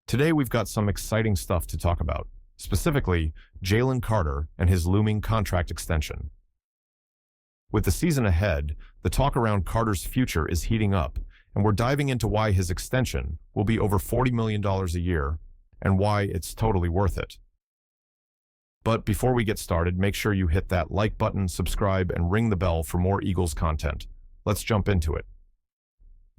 Today we've got some exciting stuff to talk about, specifically Jalen Carter and his looming contract extension. With the season ahead, the talk around Carter's future is heating up, and we're diving into why his extension will be over $40 million a year and why it's totally worth it. But before we get started, make sure you hit that like button, subscribe, and ring the bell for more Eagles content. Let's jump into it.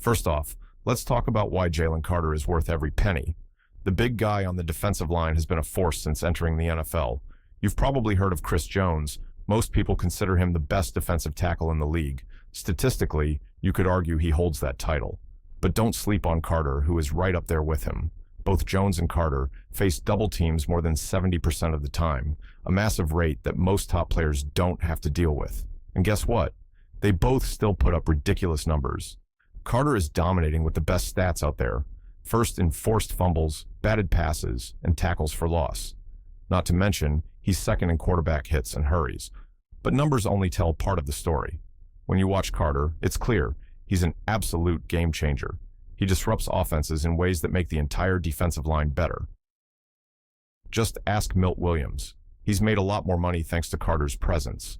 First off, let's talk about why Jalen Carter is worth every penny. The big guy on the defensive line has been a force since entering the NFL. You've probably heard of Chris Jones. Most people consider him the best defensive tackle in the league. Statistically, you could argue he holds that title. But don't sleep on Carter, who is right up there with him. Both Jones and Carter face double teams more than 70% of the time, a massive rate that most top players don't have to deal with. And guess what? They both still put up ridiculous numbers. Carter is dominating with the best stats out there, first in forced fumbles, batted passes, and tackles for loss. Not to mention, he's second in quarterback hits and hurries. But numbers only tell part of the story. When you watch Carter, it's clear he's an absolute game changer. He disrupts offenses in ways that make the entire defensive line better. Just ask Milt Williams. He's made a lot more money thanks to Carter's presence.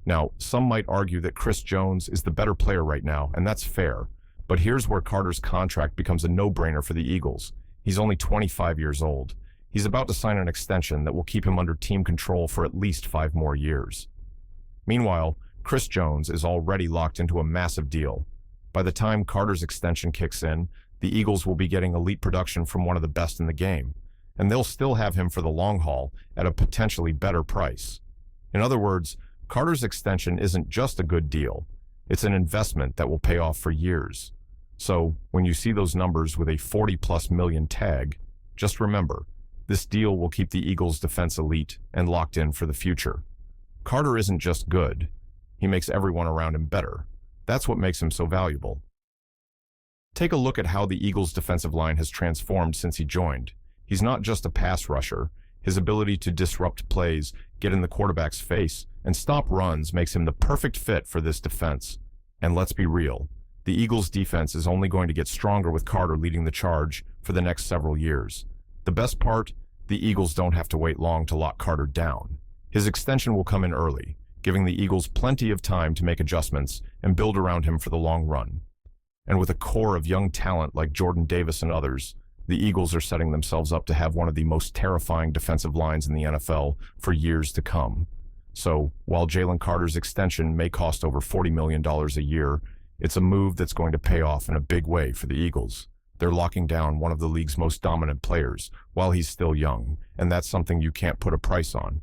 Now, some might argue that Chris Jones is the better player right now, and that's fair. But here's where Carter's contract becomes a no-brainer for the Eagles. He's only 25 years old. He's about to sign an extension that will keep him under team control for at least 5 more years. Meanwhile, Chris Jones is already locked into a massive deal. By the time Carter's extension kicks in, the Eagles will be getting elite production from one of the best in the game, and they'll still have him for the long haul at a potentially better price. In other words, Carter's extension isn't just a good deal. It's an investment that will pay off for years. So, when you see those numbers with a 40+ million tag, just remember, this deal will keep the Eagles' defense elite and locked in for the future. Carter isn't just good. He makes everyone around him better. That's what makes him so valuable. Take a look at how the Eagles' defensive line has transformed since he joined. He's not just a pass rusher. His ability to disrupt plays, get in the quarterback's face, and stop runs makes him the perfect fit for this defense. And let's be real, the Eagles' defense is only going to get stronger with Carter leading the charge for the next several years. The best part, the Eagles don't have to wait long to lock Carter down. His extension will come in early, giving the Eagles plenty of time to make adjustments and build around him for the long run. And with a core of young talent like Jordan Davis and others, the Eagles are setting themselves up to have one of the most terrifying defensive lines in the NFL for years to come. So, while Jalen Carter's extension may cost over $40 million a year, it's a move that's going to pay off in a big way for the Eagles. They're locking down one of the league's most dominant players while he's still young, and that's something you can't put a price on.